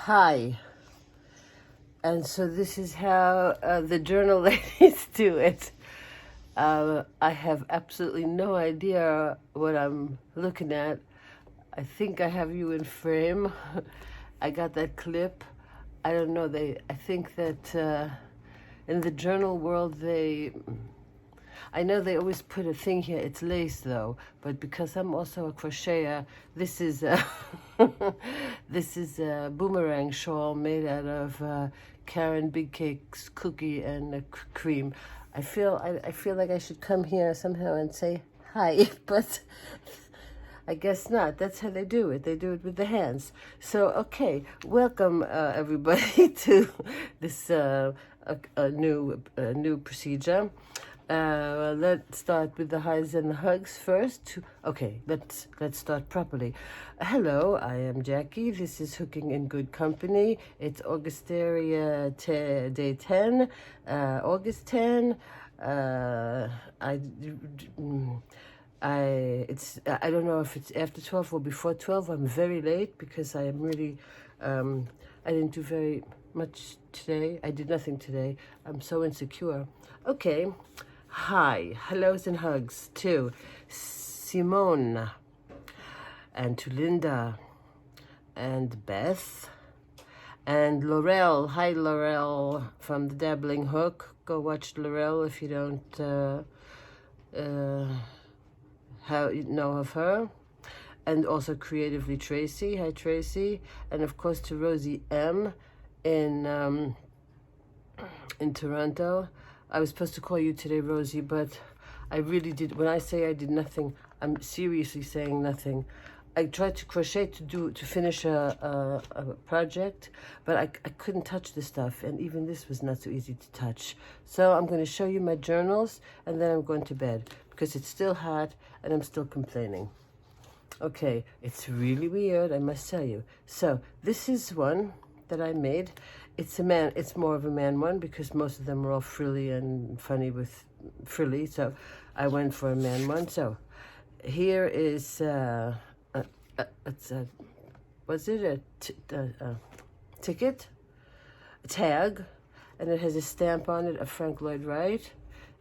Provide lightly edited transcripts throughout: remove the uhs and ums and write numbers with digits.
Hi. And so this is how the journal ladies do it. I have absolutely no idea what I'm looking at. I think I have you in frame. I got that clip. I don't know. I think that in the journal world, I know they always put a thing here. It's lace though, but because I'm also a crocheter, this is a this is a boomerang shawl made out of Karen Big Cake's cookie and cream. I feel like I should come here somehow and say hi, but I guess not. That's how they do it. They do it with the hands. So, okay, welcome everybody to this new procedure. Let's start with the highs and the hugs first. Okay, let's start properly. Hello, I am Jackie. This is Hooking in Good Company. It's Augusteria day 10, August 10. I don't know if it's after 12 or before 12. I'm very late because I am really I didn't do very much today. I did nothing today. I'm so insecure. Okay. Hi, hellos and hugs to Simone and to Linda and Beth and Laurel. Hi, Laurel from the Dabbling Hook. Go watch Laurel if you don't know of her. And also Creatively Tracy. Hi, Tracy. And of course to Rosie M in Toronto. I was supposed to call you today, Rosie, but I really did. When I say I did nothing, I'm seriously saying nothing. I tried to crochet to finish a project, but I couldn't touch the stuff, and even this was not so easy to touch. So I'm going to show you my journals, and then I'm going to bed because it's still hot and I'm still complaining. Okay, it's really weird, I must tell you. So this is one that I made. It's more of a man one because most of them are all frilly and funny with frilly. So I went for a man one. So here is was it a ticket, a tag, and it has a stamp on it of Frank Lloyd Wright.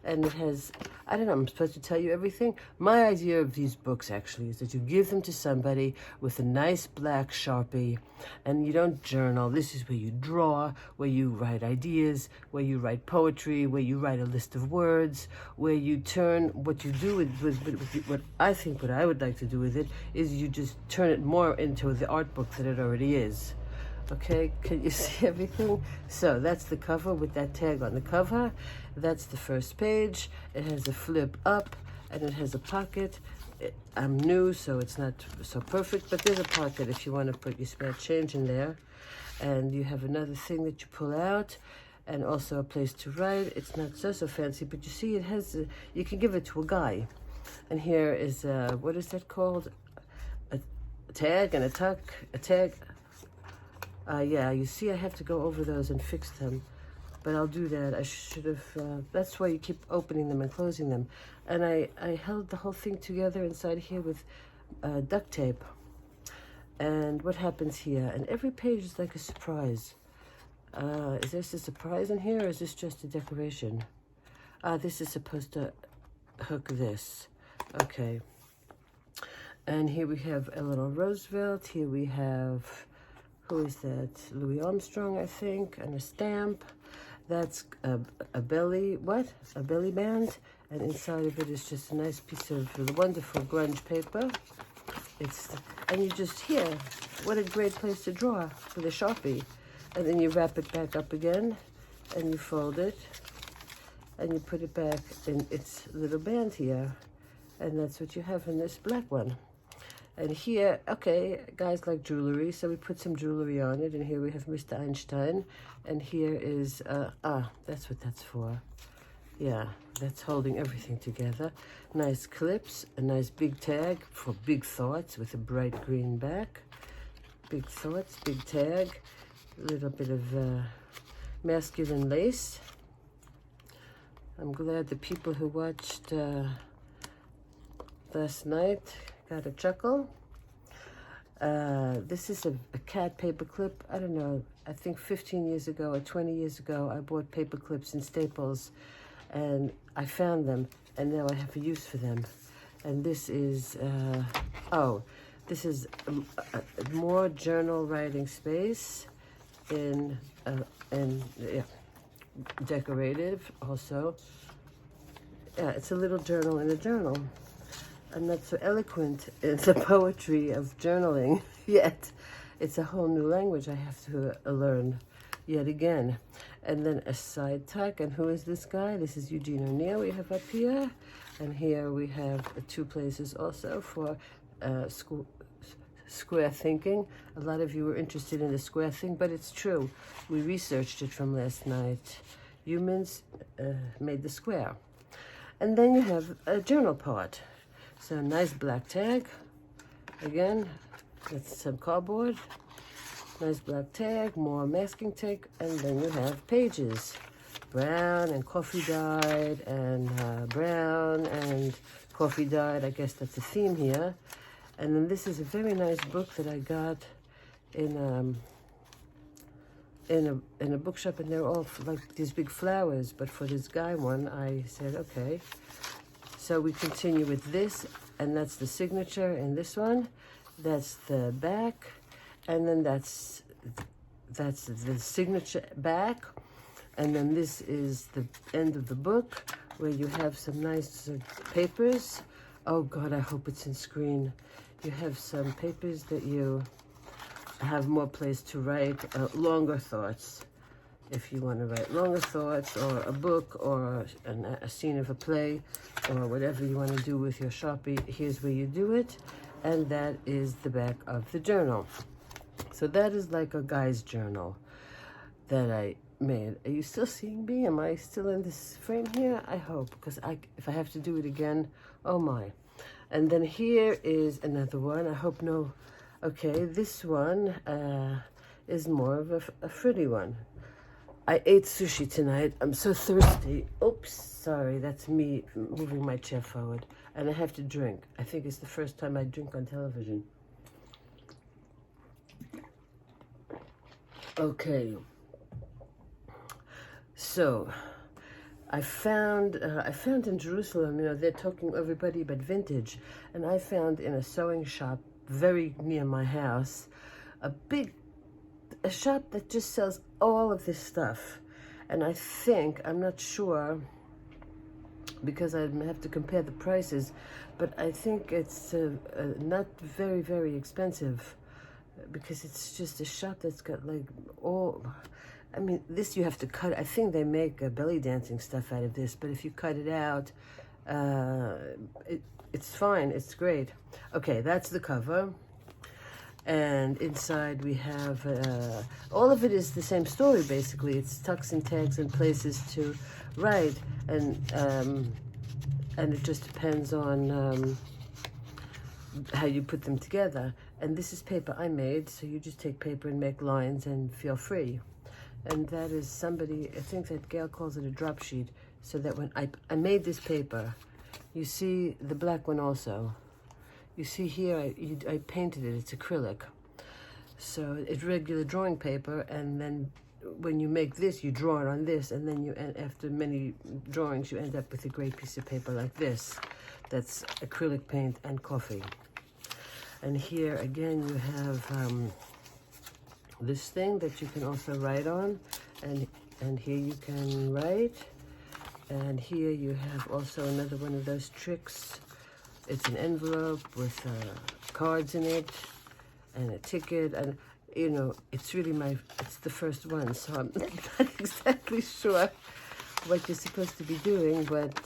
And it has, I don't know, I'm supposed to tell you everything. My idea of these books actually is that you give them to somebody with a nice black Sharpie and you don't journal. This is where you draw, where you write ideas, where you write poetry, where you write a list of words, where you turn what you do with what I would like to do with it is you just turn it more into the art book that it already is. Okay, can you see everything? So that's the cover with that tag on the cover. That's the first page. It has a flip up and it has a pocket. I'm new, so it's not so perfect, but there's a pocket if you want to put your spare change in there. And you have another thing that you pull out and also a place to write. It's not so fancy, but you see it has, you can give it to a guy. And here is, what is that called? A tag and a tuck, a tag. Yeah, you see I have to go over those and fix them, but I'll do that. I should have, that's why you keep opening them and closing them. And I held the whole thing together inside here with duct tape. And what happens here? And every page is like a surprise. Is this a surprise in here or is this just a decoration? This is supposed to hook this. Okay. And here we have a little Roosevelt. Here we have... who is that? Louis Armstrong, I think, and a stamp. That's a belly, what? A belly band. And inside of it is just a nice piece of wonderful grunge paper. And you just, here, what a great place to draw with a Sharpie. And then you wrap it back up again, and you fold it, and you put it back in its little band here. And that's what you have in this black one. And here, okay, guys like jewelry, so we put some jewelry on it. And here we have Mr. Einstein. And here is, that's what that's for. Yeah, that's holding everything together. Nice clips, a nice big tag for big thoughts with a bright green back. Big thoughts, big tag. A little bit of masculine lace. I'm glad the people who watched last night got a chuckle. This is a cat paper clip. I don't know, I think 15 years ago or 20 years ago, I bought paper clips in Staples, and I found them, and now I have a use for them. And this is, this is more journal writing space in decorative also. Yeah, it's a little journal in a journal. I'm not so eloquent in the poetry of journaling yet. It's a whole new language I have to learn yet again. And then a side tuck. And who is this guy? This is Eugene O'Neill we have up here. And here we have two places also for square thinking. A lot of you were interested in the square thing, but it's true. We researched it from last night. Humans made the square. And then you have a journal part. So nice black tag. Again, that's some cardboard. Nice black tag, more masking tape, and then you have pages. Brown and coffee dyed, and brown and coffee dyed. I guess that's a theme here. And then this is a very nice book that I got in a bookshop, and they're all like these big flowers. But for this guy one, I said, okay. So we continue with this, and that's the signature in this one. That's the back, and then that's the signature back, and then this is the end of the book where you have some nice papers. Oh God, I hope it's in screen. You have some papers that you have more place to write longer thoughts. If you want to write longer thoughts, or a book, or a scene of a play, or whatever you want to do with your Sharpie, here's where you do it. And that is the back of the journal. So that is like a guy's journal that I made. Are you still seeing me? Am I still in this frame here? I hope, because if I have to do it again, oh my. And then here is another one. I hope no. Okay, this one is more of a fruity one. I ate sushi tonight. I'm so thirsty. Oops, sorry, that's me moving my chair forward. And I have to drink. I think it's the first time I drink on television. Okay. So, I found in Jerusalem, you know, they're talking to everybody about vintage. And I found in a sewing shop very near my house, a shop that just sells all of this stuff. And I think, I'm not sure, because I'd have to compare the prices, but I think it's not very, very expensive, because it's just a shop that's got like all, I mean, this you have to cut. I think they make belly dancing stuff out of this, but if you cut it out, it's fine, it's great. Okay, that's the cover. And inside we have, all of it is the same story basically. It's tucks and tags and places to write, and it just depends on how you put them together. And this is paper I made, so you just take paper and make lines and feel free. And that is somebody, I think that Gail calls it a drop sheet, so that when I made this paper, you see the black one also. You see here, I painted it, it's acrylic. So it's regular drawing paper, and then when you make this, you draw it on this, and then after many drawings, you end up with a great piece of paper like this. That's acrylic paint and coffee. And here, again, you have this thing that you can also write on, and here you can write. And here you have also another one of those tricks. It's an envelope with cards in it and a ticket, and you know, it's really it's the first one, so I'm not exactly sure what you're supposed to be doing, but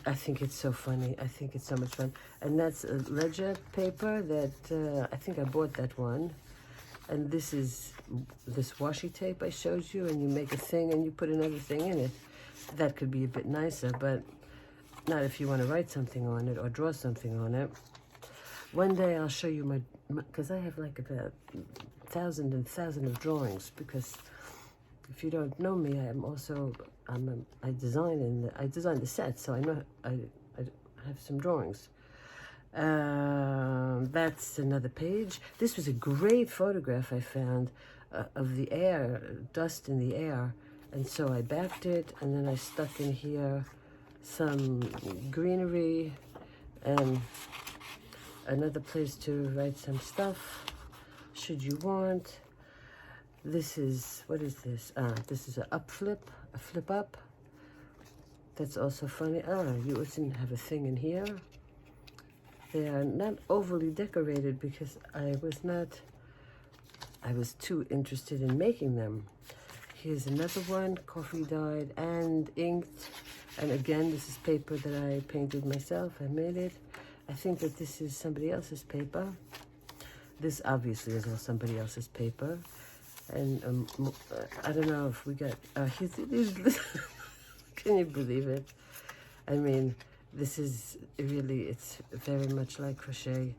I think it's so funny. I think it's so much fun. And that's a ledger paper that I think I bought that one. And this is this washi tape I showed you, and you make a thing and you put another thing in it. That could be a bit nicer, but not if you want to write something on it or draw something on it. One day I'll show you because I have like about 1,000 and 1,000 of drawings, because if you don't know me, I design the sets, so I know I have some drawings. that's another page. This was a great photograph I found of the air, dust in the air. And so I backed it, and then I stuck in here some greenery and another place to write some stuff, should you want. This is, what is this? This is a flip up. That's also funny. You also have a thing in here. They are not overly decorated because I was too interested in making them. Here's another one, coffee dyed and inked. And again, this is paper that I painted myself. I made it. I think that this is somebody else's paper. This obviously is all somebody else's paper. And I don't know if we got, can you believe it? I mean, this is really, it's very much like crochet.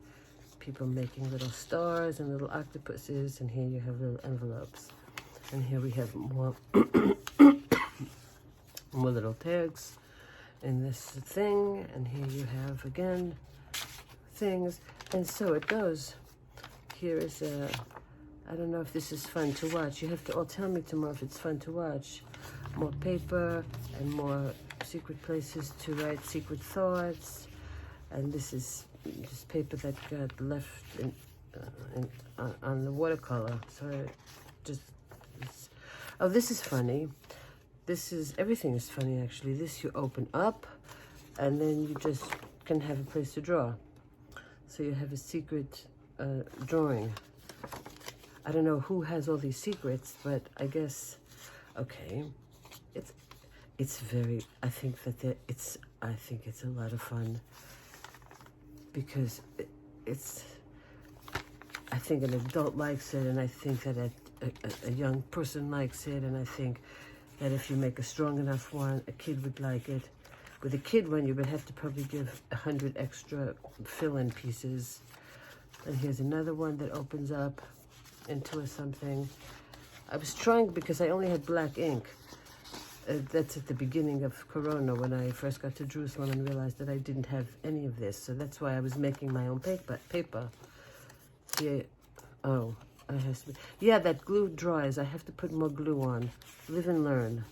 People making little stars and little octopuses, and here you have little envelopes. And here we have more, more little tags in this thing, and here you have, again, things, and so it goes. Here is a, I don't know if this is fun to watch. You have to all tell me tomorrow if it's fun to watch. More paper and more secret places to write secret thoughts. And this is just paper that got left on the watercolor. So oh, this is funny. Everything is funny actually. This you open up and then you just can have a place to draw. So you have a secret drawing. I don't know who has all these secrets, but I guess, okay. It's very, I think it's a lot of fun because I think an adult likes it, and I think that a young person likes it, and I think that if you make a strong enough one, a kid would like it. With a kid one, you would have to probably give 100 extra fill-in pieces. And here's another one that opens up into something. I was trying, because I only had black ink. That's at the beginning of Corona, when I first got to Jerusalem and realized that I didn't have any of this. So that's why I was making my own paper. Yeah. Oh, I have to be. Yeah, that glue dries. I have to put more glue on. Live and learn.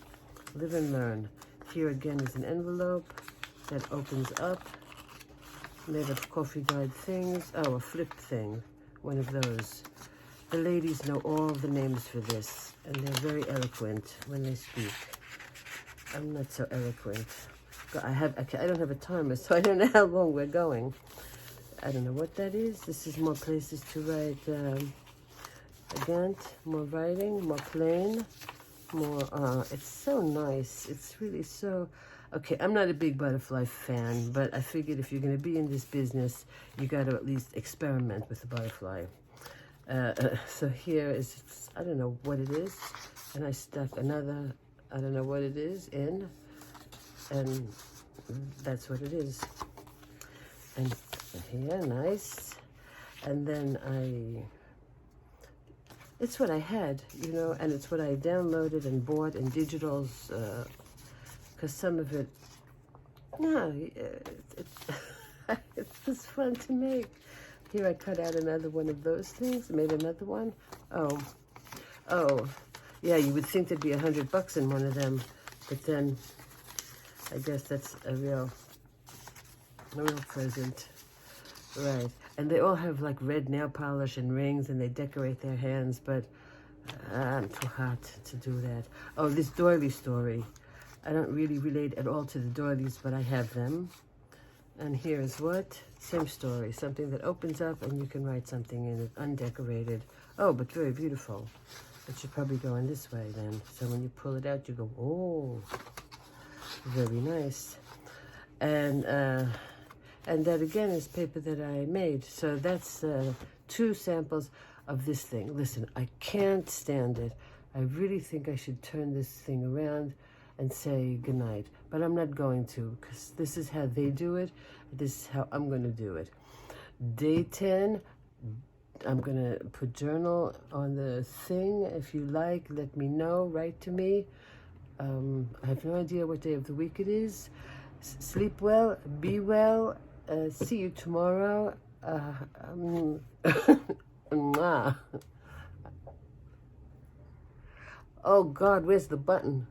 Live and learn. Here again is an envelope that opens up, made of coffee dyed things. Oh, a flip thing. One of those. The ladies know all the names for this, and they're very eloquent when they speak. I'm not so eloquent. I don't have a timer, so I don't know how long we're going. I don't know what that is. This is more places to write. Again, more writing, more plain, more. It's so nice. It's really so. Okay, I'm not a big butterfly fan, but I figured if you're going to be in this business, you got to at least experiment with the butterfly. So here is, I don't know what it is, and I stuck another, I don't know what it is, in, and that's what it is. And here, nice. And then it's what I had, you know, and it's what I downloaded and bought in digitals, because some of it, no, it's just fun to make. Here I cut out another one of those things, made another one. Oh, yeah, you would think there'd be $100 in one of them, but then I guess that's a real present. Right, and they all have like red nail polish and rings, and they decorate their hands, but I'm too hot to do that. Oh, this doily story. I don't really relate at all to the doilies, but I have them. And here's what? Same story. Something that opens up and you can write something in it, undecorated. Oh, but very beautiful. It should probably go in this way then. So when you pull it out, you go, oh, very nice. And that again is paper that I made. So that's 2 samples of this thing. Listen, I can't stand it. I really think I should turn this thing around and say goodnight. But I'm not going to, because this is how they do it. This is how I'm going to do it. Day 10, I'm going to put journal on the thing. If you like, let me know. Write to me. I have no idea what day of the week it is. Sleep well. Be well. See you tomorrow. Mwah. Oh God, where's the button?